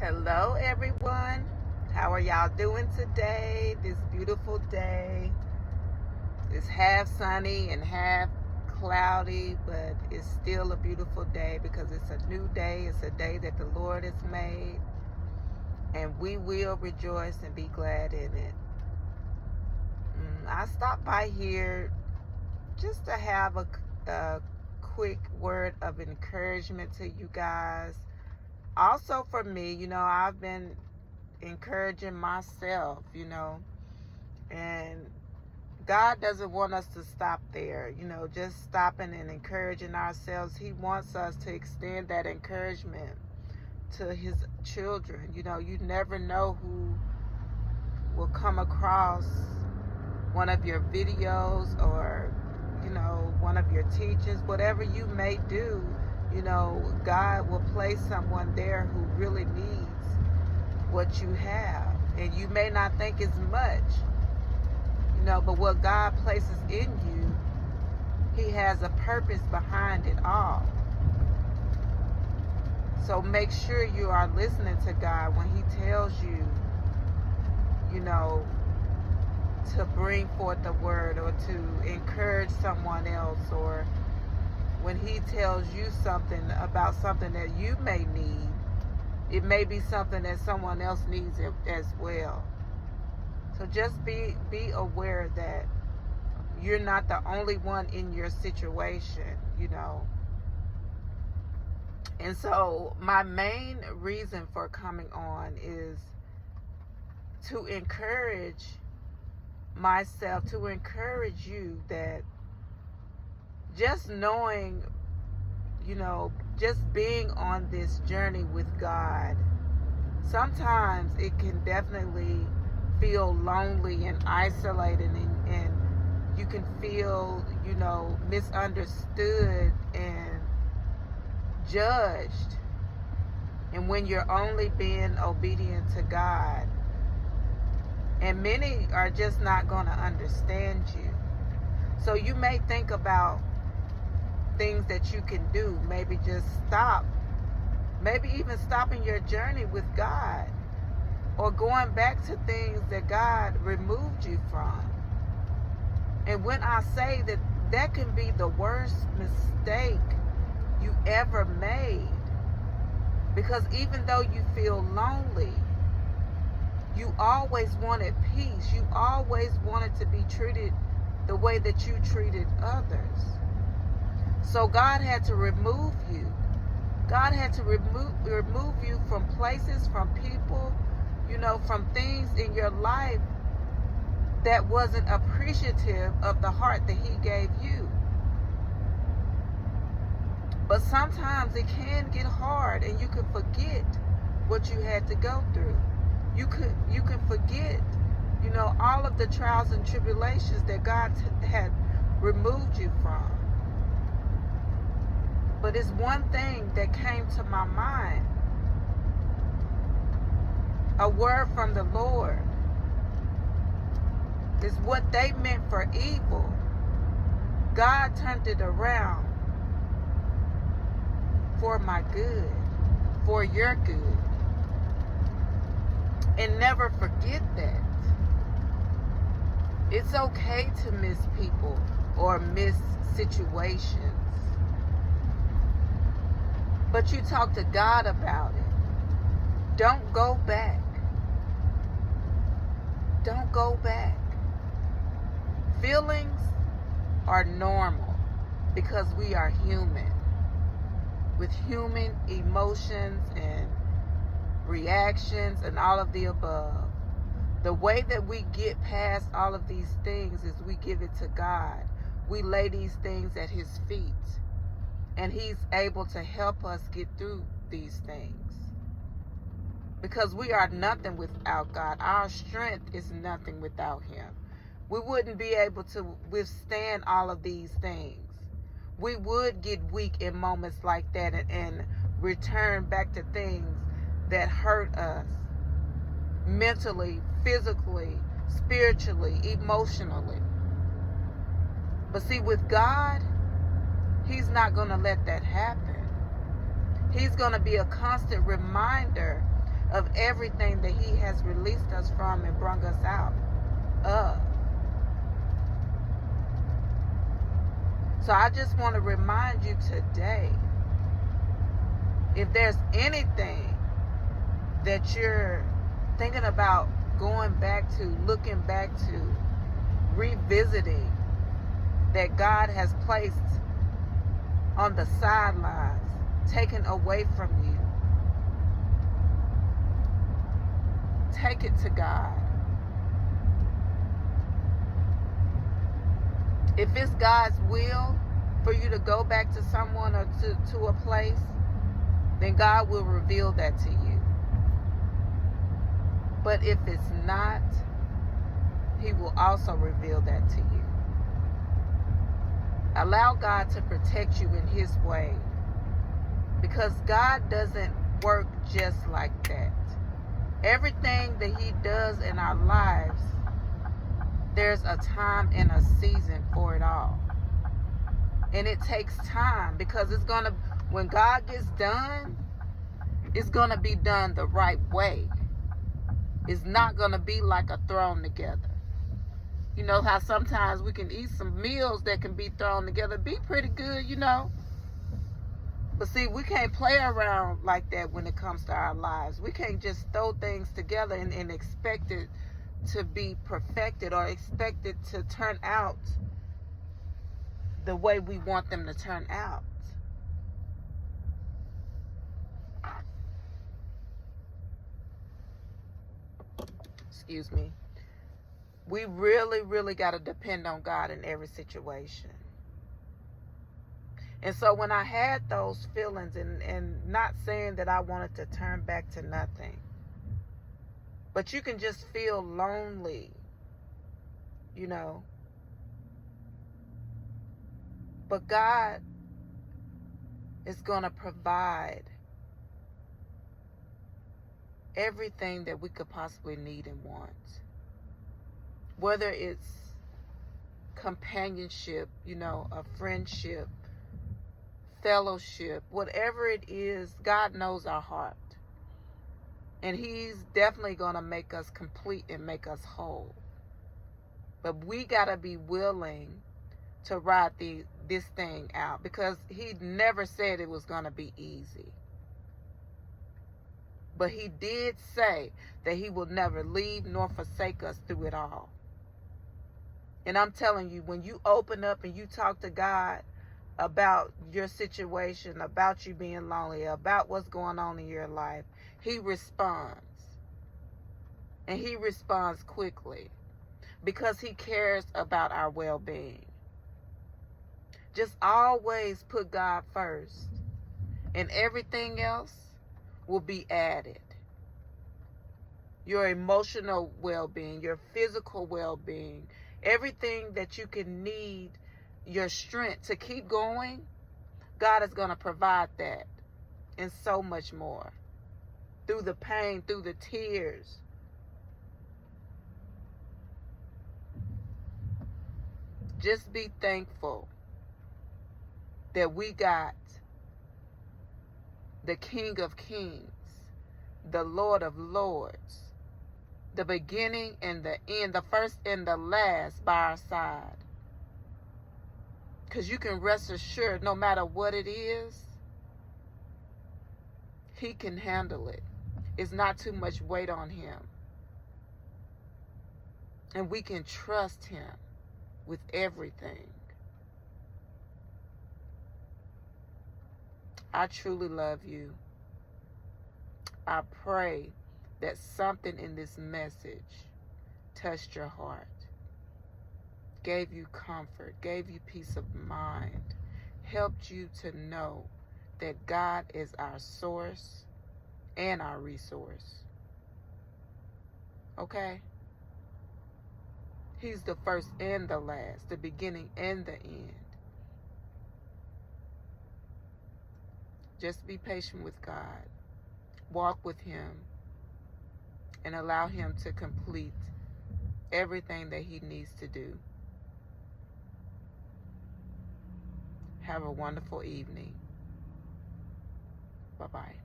Hello everyone. How are y'all doing today? This beautiful day. It's half sunny and half cloudy, but it's still a beautiful day because it's a new day. It's a day that the Lord has made, and we will rejoice and be glad in it. I stopped by here just to have a quick word of encouragement to you guys. Also for me, I've been encouraging myself, and God doesn't want us to stop there, just stopping and encouraging ourselves. He wants us to extend that encouragement to his children. You never know who will come across one of your videos or, one of your teachings, whatever you may do. God will place someone there who really needs what you have. And you may not think it's much, but what God places in you, he has a purpose behind it all. So make sure you are listening to God when he tells you, to bring forth the word or to encourage someone else, or when he tells you something about something that you may need. It may be something that someone else needs as well. So just be aware that you're not the only one in your situation, And so my main reason for coming on is to encourage myself, to encourage you that just knowing, just being on this journey with God, sometimes it can definitely feel lonely and isolated, and you can feel, misunderstood and judged. And when you're only being obedient to God, and many are just not going to understand you. So you may think about things that you can do. Maybe just stop. Maybe even stopping your journey with God, or going back to things that God removed you from. And when I say that, that can be the worst mistake you ever made. Because even though you feel lonely, you always wanted peace. You always wanted to be treated the way that you treated others. So God had to remove you. God had to remove you from places, from people, from things in your life that wasn't appreciative of the heart that he gave you. But sometimes it can get hard, and you can forget what you had to go through. You can forget, all of the trials and tribulations that God had removed you from. But it's one thing that came to my mind. A word from the Lord is what they meant for evil. God turned it around for my good, for your good. And never forget that. It's okay to miss people or miss situations. But you talk to God about it. Don't go back. Don't go back. Feelings are normal because we are human, with human emotions and reactions and all of the above. The way that we get past all of these things is we give it to God. We lay these things at his feet, and he's able to help us get through these things. Because we are nothing without God. Our strength is nothing without him. We wouldn't be able to withstand all of these things. We would get weak in moments like that and return back to things that hurt us mentally, physically, spiritually, emotionally. But see, with God, he's not going to let that happen. He's going to be a constant reminder of everything that he has released us from and brought us out of. So I just want to remind you today, if there's anything that you're thinking about going back to, looking back to, revisiting, that God has placed on the sidelines, taken away from you, take it to God. If it's God's will for you to go back to someone or to a place, then God will reveal that to you. But if it's not, he will also reveal that to you. Allow God to protect you in his way, because God doesn't work just like that. Everything that he does in our lives, there's a time and a season for it all. And it takes time, because when God gets done, it's going to be done the right way. It's not going to be like a thrown together. You know how sometimes we can eat some meals that can be thrown together, be pretty good, you know. But see, we can't play around like that when it comes to our lives. We can't just throw things together and expect it to be perfected or expect it to turn out the way we want them to turn out. Excuse me. We really, really got to depend on God in every situation. And so when I had those feelings, and not saying that I wanted to turn back to nothing, but you can just feel lonely, you know. But God is going to provide everything that we could possibly need and want. Whether it's companionship, you know, a friendship, fellowship, whatever it is, God knows our heart. And he's definitely going to make us complete and make us whole. But we got to be willing to ride this thing out, because he never said it was going to be easy. But he did say that he will never leave nor forsake us through it all. And I'm telling you, when you open up and you talk to God about your situation, about you being lonely, about what's going on in your life, he responds. And he responds quickly, because he cares about our well-being. Just always put God first, and everything else will be added. Your emotional well-being, your physical well-being, everything that you can need, your strength to keep going, God is going to provide that and so much more. Through the pain, through the tears. Just be thankful that we got the King of Kings, the Lord of Lords, the beginning and the end, the first and the last by our side. Because you can rest assured, no matter what it is, he can handle it. It's not too much weight on him. And we can trust him with everything. I truly love you. I pray that something in this message touched your heart, gave you comfort, gave you peace of mind, helped you to know that God is our source and our resource. Okay? He's the first and the last, the beginning and the end. Just be patient with God. Walk with him and allow him to complete everything that he needs to do. Have a wonderful evening. Bye-bye.